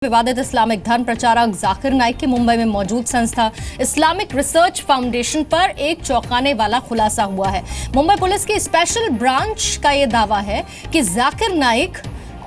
विवादित इस्लामिक धर्म प्रचारक जाकिर नाइक की मुंबई में मौजूद संस्था इस्लामिक रिसर्च फाउंडेशन पर एक चौंकाने वाला खुलासा हुआ है। मुंबई पुलिस की स्पेशल ब्रांच का यह दावा है कि जाकिर नाइक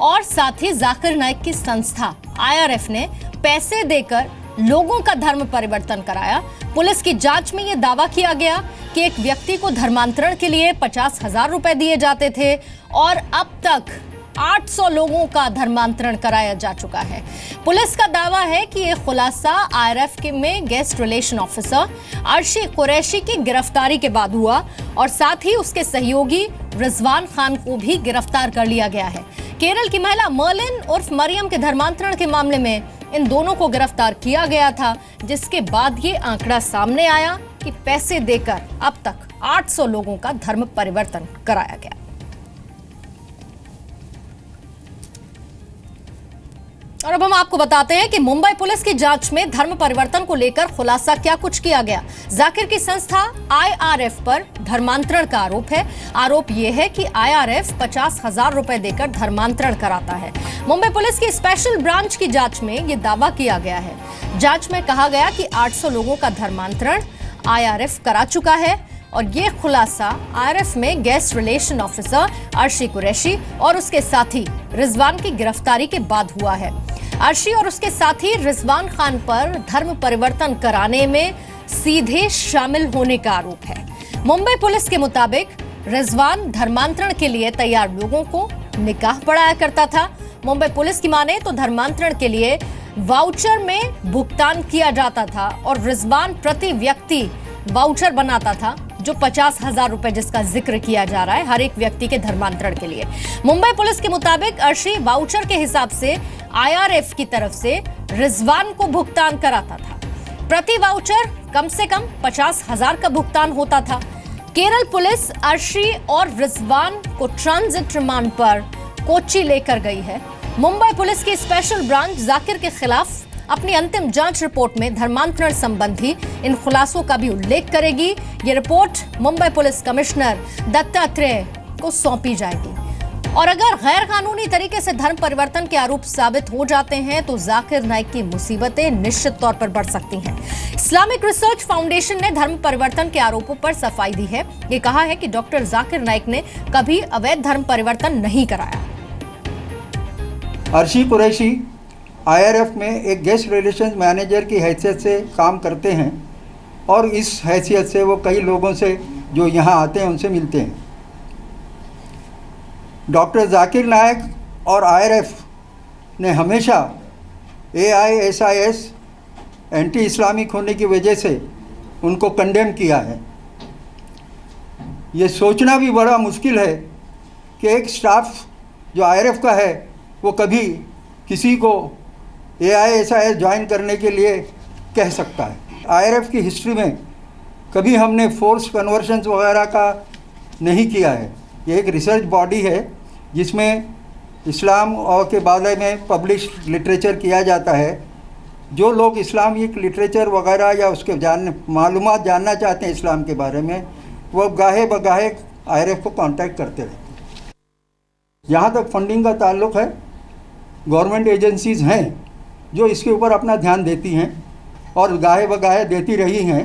और साथ ही जाकिर नाइक की संस्था IRF ने पैसे देकर लोगों का धर्म परिवर्तन कराया। पुलिस की जांच में यह दावा किया गया कि एक व्यक्ति को धर्मांतरण के लिए 50,000 रुपए दिए जाते थे और अब तक 800 लोगों का धर्मांतरण कराया जा चुका है। पुलिस का दावा है कि यह खुलासा IRF में guest relation officer Arshi Qureshi की गिरफ्तारी के बाद हुआ और साथ ही उसके सहयोगी रिजवान खान को भी गिरफ्तार कर लिया गया है। केरल की महिला मर्लिन उर्फ मरियम के धर्मांतरण के मामले में इन दोनों को गिरफ्तार किया गया था, जिसके बाद ये आंकड़ा सामने आया कि पैसे देकर अब तक 800 लोगों का धर्म परिवर्तन कराया गया। और अब हम आपको बताते हैं कि मुंबई पुलिस की जांच में धर्म परिवर्तन को लेकर खुलासा क्या कुछ किया गया। जाकिर की संस्था IRF पर धर्मांतरण का आरोप है। आरोप यह है कि IRF 50,000 रुपए देकर धर्मांतरण कराता है। मुंबई पुलिस की स्पेशल ब्रांच की जांच में यह दावा किया गया है। जांच में कहा गया कि 800 लोगों का धर्मांतरण IRF करा चुका है और ये खुलासा IRF में guest relation officer Arshi Qureshi और उसके साथी रिजवान की गिरफ्तारी के बाद हुआ है। अर्शी और उसके साथी रिजवान खान पर धर्म परिवर्तन कराने में सीधे शामिल होने का आरोप है। मुंबई पुलिस के मुताबिक रिजवान धर्मांतरण के लिए तैयार लोगों को निकाह पढ़ाया करता था। मुंबई पुलिस की माने तो धर्मांतरण के लिए वाउचर में भुगतान किया जाता था और रिजवान प्रति व्यक्ति वाउचर बनाता था जो 50,000 रुपए जिसका जिक्र किया जा रहा है हर एक व्यक्ति के धर्मांतरण के लिए। मुंबई पुलिस के मुताबिक अर्शी वाउचर के हिसाब से IRF की तरफ से रिजवान को भुगतान कराता था। प्रति वाउचर कम से कम 50,000 का भुगतान होता था। केरल पुलिस अर्शी और रिजवान को ट्रांजिट रिमांड पर कोच्चि लेकर गई है। मुंबई पुलिस की स्पेशल ब्रांच जाकिर के खिलाफ अपनी अंतिम जांच रिपोर्ट में धर्मांतरण संबंधी इन खुलासों का भी उल्लेख करेगी। ये report Mumbai police commissioner Dattatreya को सौंपी जाएगी और अगर गैर कानूनी तरीके से धर्म परिवर्तन के आरोप साबित हो जाते हैं तो जाकिर नाइक की मुसीबतें निश्चित तौर पर बढ़ सकती हैं। इस्लामिक रिसर्च फाउंडेशन ने धर्म परिवर्तन के आरोपों पर सफाई दी है। ये कहा है कि डॉक्टर जाकिर नाइक ने कभी अवैध धर्म परिवर्तन नहीं कराया। अर्शी कुरैशी IRF में एक गेस्ट रिलेशंस मैनेजर की हैसियत से काम करते हैं और इस हैसियत से वो कई लोगों से जो यहाँ आते हैं उनसे मिलते हैं। डॉक्टर जाकिर नाइक और IRF ने हमेशा AISIS एंटी इस्लामिक होने की वजह से उनको कंडेम किया है। ये सोचना भी बड़ा मुश्किल है कि एक स्टाफ जो IRF का है वो कभी किसी को AISIS ज्वाइन करने के लिए कह सकता है। IRF की हिस्ट्री में कभी हमने फोर्स कन्वर्शंस वगैरह का नहीं किया है। ये एक रिसर्च बॉडी है जिसमें इस्लाम और के बारे में पब्लिश लिटरेचर किया जाता है। जो लोग इस्लामिक लिटरेचर वगैरह या उसके मालूमात जानना चाहते हैं इस्लाम के बारे में, वो गाहे बगाहे IRF को कांटेक्ट करते रहते हैं। जहाँ तक फंडिंग का ताल्लुक़ है, गवर्नमेंट एजेंसीज़ हैं जो इसके ऊपर अपना ध्यान देती हैं और गाहे बगाहे देती रही हैं।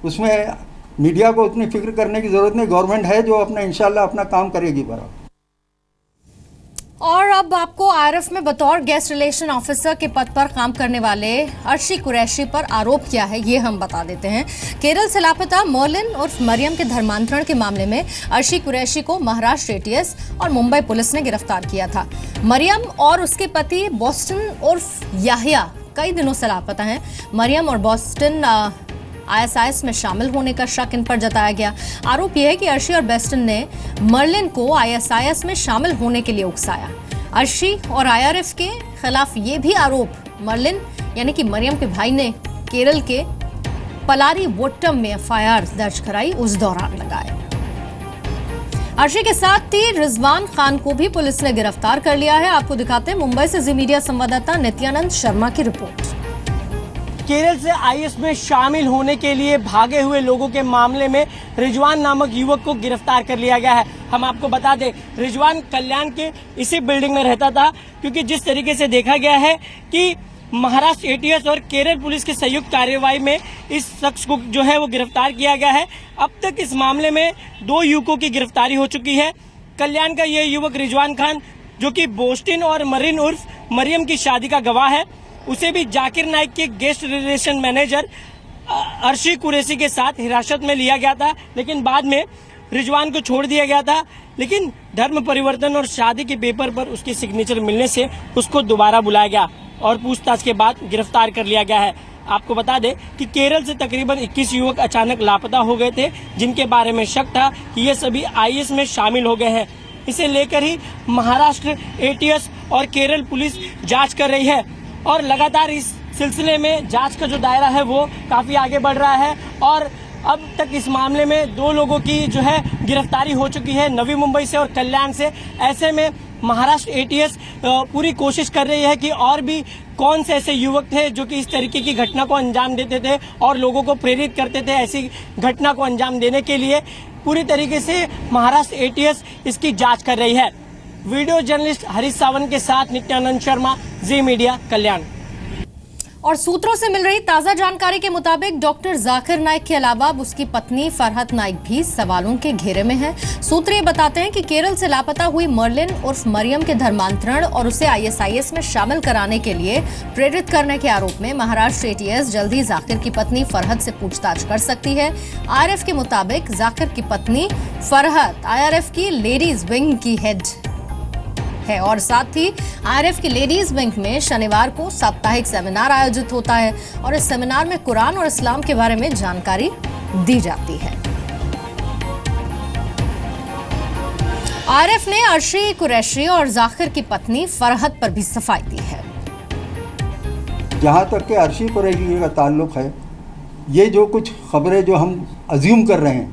उसमें मीडिया को उतनी फिक्र करने की ज़रूरत नहीं। गवर्नमेंट है जो अपना इंशाल्लाह अपना काम करेगी बराबर। और अब आपको IRF में बतौर गेस्ट रिलेशन ऑफिसर के पद पर काम करने वाले अर्शी कुरैशी पर आरोप क्या है ये हम बता देते हैं। केरल से लापता मर्लिन उर्फ मरियम के धर्मांतरण के मामले में अर्शी कुरैशी को महाराष्ट्र ATS और मुंबई पुलिस ने गिरफ्तार किया था। मरियम और उसके पति बॉस्टन उर्फ याहिया कई दिनों से लापता हैं। मरियम और बॉस्टन ISIS में शामिल होने का शक इन पर जताया गया। आरोप यह है कि अर्शी और बेस्टन ने मर्लिन को ISIS में शामिल होने के लिए उकसाया। अर्शी और IRF के खिलाफ ये भी आरोप मर्लिन यानी कि मरियम के भाई ने केरल के पलारी वोट्टम में FIR दर्ज कराई उस दौरान लगाए। अर्शी के साथ ही रिजवान खान को भी पुलिस ने गिरफ्तार कर लिया है। आपको दिखाते हैं मुंबई से जी मीडिया संवाददाता नित्यानंद शर्मा की रिपोर्ट। केरल से आईएस में शामिल होने के लिए भागे हुए लोगों के मामले में रिजवान नामक युवक को गिरफ्तार कर लिया गया है। हम आपको बता दें, रिजवान कल्याण के इसी बिल्डिंग में रहता था, क्योंकि जिस तरीके से देखा गया है कि महाराष्ट्र एटीएस और केरल पुलिस की संयुक्त कार्यवाही में इस शख्स को जो है वो गिरफ्तार किया गया है। अब तक इस मामले में 2 युवकों की गिरफ्तारी हो चुकी है। कल्याण का यह युवक रिजवान खान, जो कि बोस्टिन और मरीन उर्फ मरियम की शादी का गवाह है, उसे भी जाकिर नाइक के guest relation manager Arshi Qureshi के साथ हिरासत में लिया गया था, लेकिन बाद में रिजवान को छोड़ दिया गया था। लेकिन धर्म परिवर्तन और शादी के पेपर पर उसकी सिग्नेचर मिलने से उसको दोबारा बुलाया गया और पूछताछ के बाद गिरफ्तार कर लिया गया है। आपको बता दें कि केरल से तकरीबन 21 युवक अचानक लापता हो गए थे, जिनके बारे में शक था कि ये सभी आईएस में शामिल हो गए हैं। इसे लेकर ही महाराष्ट्र एटीएस और केरल पुलिस जांच कर रही है और लगातार इस सिलसिले में जांच का जो दायरा है वो काफी आगे बढ़ रहा है और अब तक इस मामले में 2 लोगों की जो है गिरफ्तारी हो चुकी है, नवी मुंबई से और कल्याण से। ऐसे में महाराष्ट्र एटीएस पूरी कोशिश कर रही है कि और भी कौन से ऐसे युवक थे जो कि इस तरीके की घटना को अंजाम देते थे और लोगों को प्रेरित करते थे ऐसी घटना को अंजाम देने के लिए। पूरी तरीके से महाराष्ट्र एटीएस इसकी जांच कर रही है। वीडियो जर्नलिस्ट हरीश सावंत के साथ नित्यानंद शर्मा, जी मीडिया, कल्याण। और सूत्रों से मिल रही ताजा जानकारी के मुताबिक डॉक्टर जाकिर नाइक के अलावा उसकी पत्नी फरहत नाइक भी सवालों के घेरे में है। सूत्र ये बताते हैं कि केरल से लापता हुई मर्लिन उर्फ मरियम के धर्मांतरण और उसे आईएसआईएस में शामिल कराने के लिए प्रेरित करने के आरोप में महाराष्ट्र एटीएस जल्द ही जाकिर की पत्नी फरहत से पूछताछ कर सकती है। आईआरएफ के मुताबिक जाकिर की पत्नी फरहत आईआरएफ की लेडीज विंग की हेड है और साथ ही आईआरएफ की लेडीज विंग में शनिवार को साप्ताहिक सेमिनार आयोजित होता है और इस सेमिनार में कुरान और इस्लाम के बारे में जानकारी दी जाती है। आईआरएफ ने अर्शी कुरैशी और जाकिर की पत्नी फरहत पर भी सफाई दी है। जहाँ तक के अर्शी कुरैशी का ताल्लुक है, ये जो कुछ खबरें जो हम अज्यूम कर रहे हैं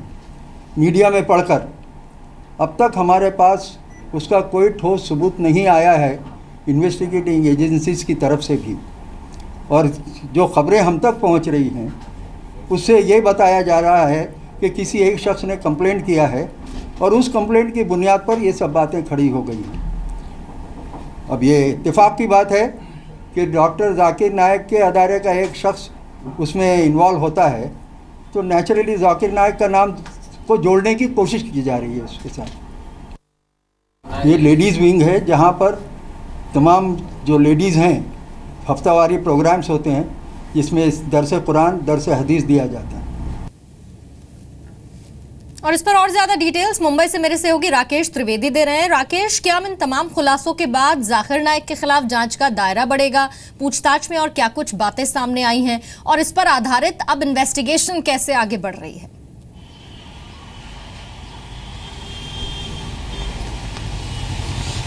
मीडिया में पढ़कर, अब तक हमारे पास उसका कोई ठोस सबूत नहीं आया है इन्वेस्टिगेटिंग एजेंसीज की तरफ से भी। और जो खबरें हम तक पहुंच रही हैं उससे ये बताया जा रहा है कि किसी एक शख्स ने कंप्लेंट किया है और उस कंप्लेंट की बुनियाद पर ये सब बातें खड़ी हो गई हैं। अब ये इत्तेफाक की बात है कि डॉक्टर जाकिर नाइक के अदारे का एक शख्स उसमें इन्वॉल्व होता है, तो नेचुरली जाकिर नाइक का नाम को जोड़ने की कोशिश की जा रही है उसके साथ। ये लेडीज़ विंग है जहाँ पर तमाम जो लेडीज़ हैं हफ्तावारी प्रोग्राम्स होते हैं जिसमें दर्स कुरान, दर्स हदीस दिया जाता है। और इस पर और ज्यादा डिटेल्स मुंबई से मेरे सहयोगी राकेश त्रिवेदी दे रहे हैं। राकेश, क्या इन तमाम खुलासों के बाद जाकिर नाइक के खिलाफ जांच का दायरा बढ़ेगा? पूछताछ में और क्या कुछ बातें सामने आई हैं और इस पर आधारित अब इन्वेस्टिगेशन कैसे आगे बढ़ रही है?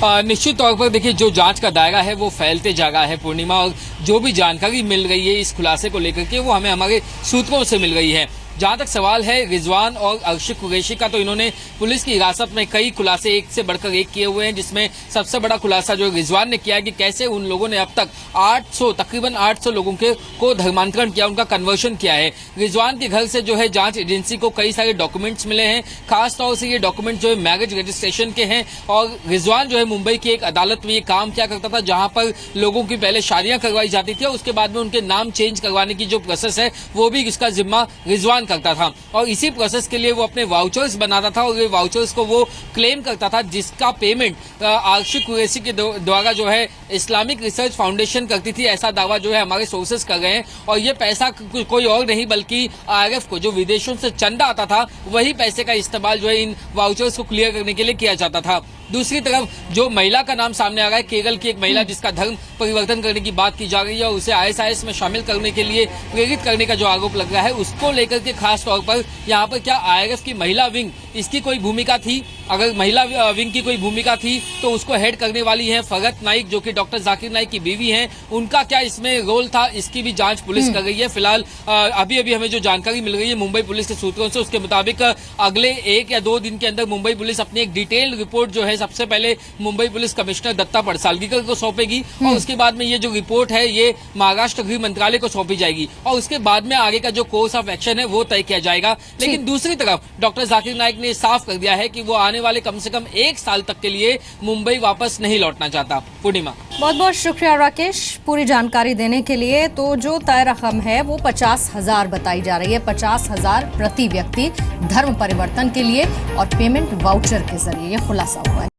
निश्चित तौर पर देखिए, जो जांच का दायरा है वो फैलते जा रहा है पूर्णिमा, और जो भी जानकारी मिल रही है इस खुलासे को लेकर के वो हमें हमारे सूत्रों से मिल रही है। जहां तक सवाल है रिजवान और अर्शी कुरैशी का, तो इन्होंने पुलिस की हिरासत में कई खुलासे एक से बढ़कर एक किए हुए हैं, जिसमें सबसे बड़ा खुलासा जो रिजवान ने किया है कि कैसे उन लोगों ने अब तक तकरीबन 800 लोगों को धर्मांतरण किया, उनका कन्वर्शन किया है। रिजवान के घर से जो है जांच एजेंसी को कई सारे डॉक्यूमेंट्स मिले हैं, खासतौर से ये डॉक्यूमेंट जो है मैरिज रजिस्ट्रेशन के हैं। और रिजवान जो है मुंबई की एक अदालत में ये काम किया करता था, जहां पर लोगों की पहले शादियां करवाई जाती थी और उसके बाद में उनके नाम चेंज करवाने की जो प्रोसेस है वो भी इसका जिम्मा रिजवान करता था। और इसी प्रोसेस के लिए वो अपने वाउचर्स बनाता था और ये वाउचर्स को वो क्लेम करता था, जिसका पेमेंट अर्शी कुरैशी के द्वारा जो है इस्लामिक रिसर्च फाउंडेशन करती थी, ऐसा दावा जो है हमारे सोर्सेस कर रहे हैं। और ये पैसा कोई और नहीं बल्कि आईआरएफ को जो विदेशों से चंदा आता था वही पैसे का इस्तेमाल जो है इन वाउचर्स को क्लियर करने के लिए किया जाता था। दूसरी तरफ जो महिला का नाम सामने आ रहा है, केरल की एक महिला जिसका धर्म परिवर्तन करने की बात की जा रही है और उसे आईएसआईएस में शामिल करने के लिए प्रेरित करने का जो आरोप लग रहा है, उसको लेकर के खास तौर पर यहाँ पर क्या आईआरएफ की महिला विंग इसकी कोई भूमिका थी अगर महिला विंग की कोई भूमिका थी तो उसको हेड करने वाली हैं फरहत नाइक, जो कि डॉक्टर जाकिर नाइक की बीवी हैं। उनका क्या इसमें रोल था, इसकी भी जांच पुलिस कर रही है। फिलहाल अभी अभी हमें जो जानकारी मिल रही है मुंबई पुलिस के सूत्रों से, उसके मुताबिक अगले 1 या 2 दिन के अंदर मुंबई पुलिस अपनी एक डिटेल्ड रिपोर्ट जो है सबसे पहले मुंबई पुलिस कमिश्नर दत्ता पड़सालगीकर को सौंपेगी और उसके बाद में ये जो रिपोर्ट है ये महाराष्ट्र गृह मंत्रालय को सौंपी जाएगी और उसके बाद में आगे का जो कोर्स ऑफ एक्शन है वो तय किया जाएगा। लेकिन दूसरी तरफ डॉक्टर जाकिर नाइक ने साफ कर दिया है कि वो आने वाले कम से कम 1 साल तक के लिए मुंबई वापस नहीं लौटना चाहता। पूर्णिमा, बहुत बहुत शुक्रिया राकेश पूरी जानकारी देने के लिए। तो जो तय रकम है वो 50,000 बताई जा रही है, 50,000 प्रति व्यक्ति धर्म परिवर्तन के लिए और पेमेंट वाउचर के जरिए ये खुलासा हुआ है।